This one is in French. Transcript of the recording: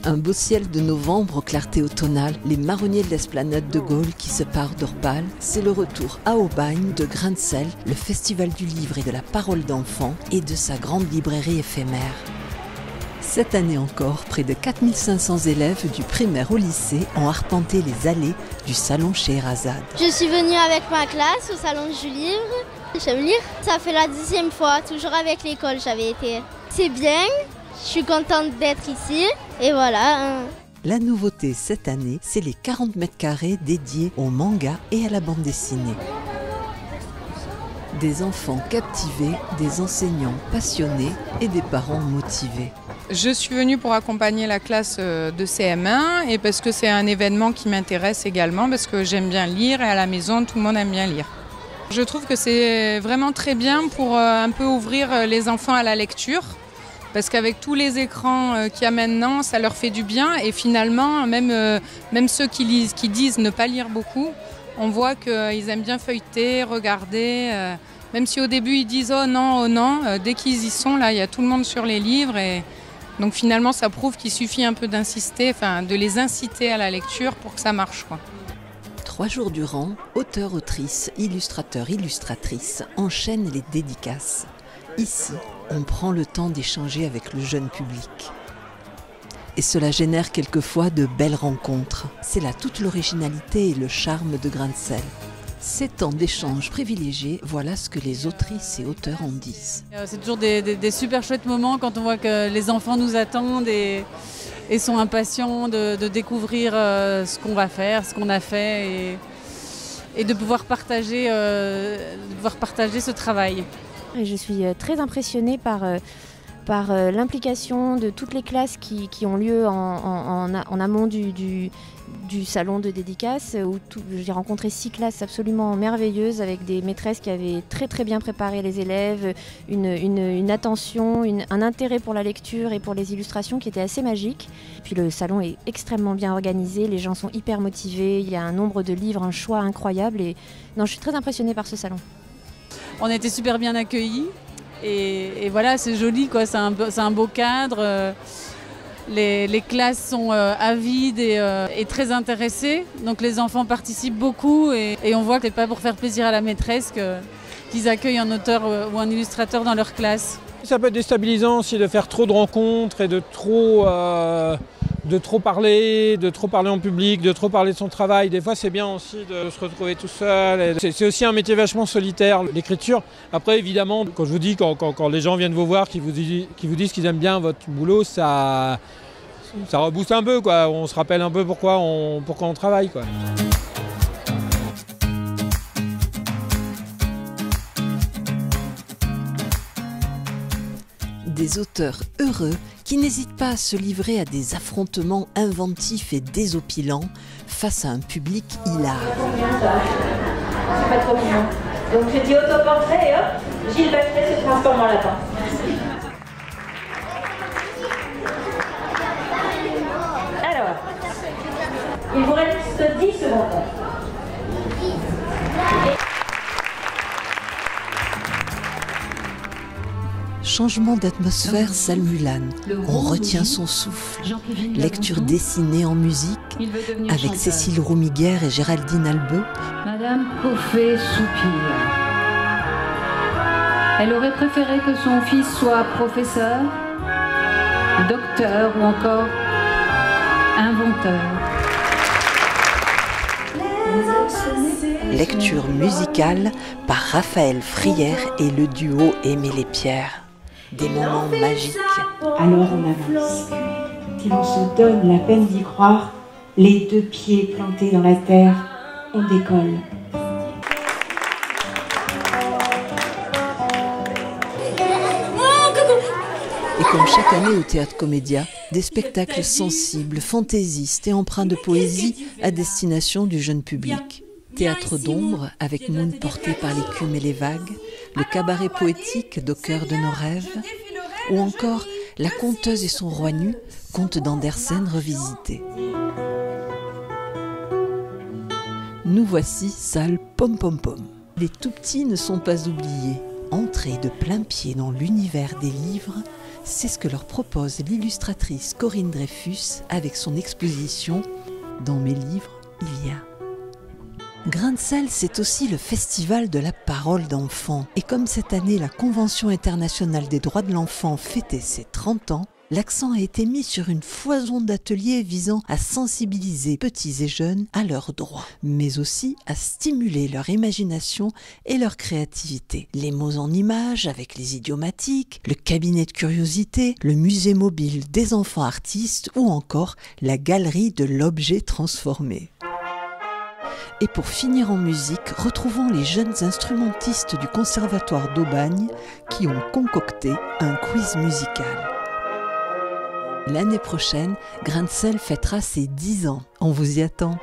Un beau ciel de novembre aux clartés automnales, les marronniers de l'esplanade de Gaulle qui se parent d'Orpal, c'est le retour à Aubagne de Grain de Sel, le festival du livre et de la parole d'enfants et de sa grande librairie éphémère. Cette année encore, près de 4500 élèves du primaire au lycée ont arpenté les allées du salon Scheherazade. Je suis venue avec ma classe au salon du livre. J'aime lire. Ça fait la 10e fois, toujours avec l'école j'avais été. C'est bien, je suis contente d'être ici et voilà. La nouveauté cette année, c'est les 40 mètres carrés dédiés au manga et à la bande dessinée. Des enfants captivés, des enseignants passionnés et des parents motivés. Je suis venue pour accompagner la classe de CM1 et parce que c'est un événement qui m'intéresse également, parce que j'aime bien lire et à la maison tout le monde aime bien lire. Je trouve que c'est vraiment très bien pour un peu ouvrir les enfants à la lecture, parce qu'avec tous les écrans qu'il y a maintenant, ça leur fait du bien et finalement, même ceux qui disent ne pas lire beaucoup, on voit qu'ils aiment bien feuilleter, regarder, même si au début ils disent oh non, dès qu'ils y sont, là il y a tout le monde sur les livres et donc finalement ça prouve qu'il suffit un peu d'insister, de les inciter à la lecture pour que ça marche, quoi. 3 jours durant, auteurs, autrices, illustrateurs, illustratrices enchaînent les dédicaces. Ici, on prend le temps d'échanger avec le jeune public. Et cela génère quelquefois de belles rencontres. C'est là toute l'originalité et le charme de Grain de Sel. Ces temps d'échange privilégiés, voilà ce que les autrices et auteurs en disent. C'est toujours des super chouettes moments quand on voit que les enfants nous attendent et sont impatients de découvrir ce qu'on va faire, ce qu'on a fait et de pouvoir partager ce travail. Je suis très impressionnée par l'implication de toutes les classes qui ont lieu en amont du salon de dédicace où j'ai rencontré 6 classes absolument merveilleuses avec des maîtresses qui avaient très très bien préparé les élèves, une attention, un intérêt pour la lecture et pour les illustrations qui était assez magique. Puis le salon est extrêmement bien organisé, les gens sont hyper motivés, il y a un nombre de livres, un choix incroyable et non, je suis très impressionnée par ce salon. On a été super bien accueillis et voilà, c'est joli, quoi. C'est un beau cadre. Les classes sont avides et très intéressées. Donc les enfants participent beaucoup et on voit que c'est pas pour faire plaisir à la maîtresse qu'ils accueillent un auteur ou un illustrateur dans leur classe. Ça peut être déstabilisant aussi de faire trop de rencontres et de trop parler en public, de trop parler de son travail. Des fois, c'est bien aussi de se retrouver tout seul. C'est aussi un métier vachement solitaire, l'écriture. Après, évidemment, quand je vous dis, quand les gens viennent vous voir, qui vous disent qu'ils aiment bien votre boulot, ça rebooste un peu, quoi. On se rappelle un peu pourquoi on travaille, quoi. Des auteurs heureux qui n'hésitent pas à se livrer à des affrontements inventifs et désopilants face à un public hilar. C'est pas trop mignon. Donc je dis autoportrait et hop, Gilles Bachet se transforme en lapin. Alors, il vous reste 10 secondes. Changement d'atmosphère, salle Mulan. On retient son souffle. Lecture dessinée en musique avec Cécile Roumiguière et Géraldine Albeux. Madame Coffet soupire. Elle aurait préféré que son fils soit professeur, docteur ou encore inventeur. Lecture musicale par Raphaël Frière et le duo Aimé les Pierres. Des moments magiques. Alors on avance. Si l'on se donne la peine d'y croire, les 2 pieds plantés dans la terre, on décolle. Et comme chaque année au Théâtre Comédia, des spectacles sensibles, fantaisistes et empreints de poésie à destination du jeune public. Théâtre d'ombre avec Moon porté par l'écume et les vagues, le cabaret poétique d'Au cœur de nos rêves, ou encore La conteuse et son roi nu, conte d'Andersen revisité. Nous voici salle Pom Pom Pom. Les tout petits ne sont pas oubliés. Entrer de plein pied dans l'univers des livres, C'est ce que leur propose l'illustratrice Corinne Dreyfus avec son exposition « Dans mes livres, il y a ». Grain de sel, c'est aussi le festival de la parole d'enfant. Et comme cette année, la Convention internationale des droits de l'enfant fêtait ses 30 ans, l'accent a été mis sur une foison d'ateliers visant à sensibiliser petits et jeunes à leurs droits, mais aussi à stimuler leur imagination et leur créativité. Les mots en images avec les idiomatiques, le cabinet de curiosité, le musée mobile des enfants artistes ou encore la galerie de l'objet transformé. Et pour finir en musique, retrouvons les jeunes instrumentistes du Conservatoire d'Aubagne qui ont concocté un quiz musical. L'année prochaine, Grain de sel fêtera ses 10 ans. On vous y attend.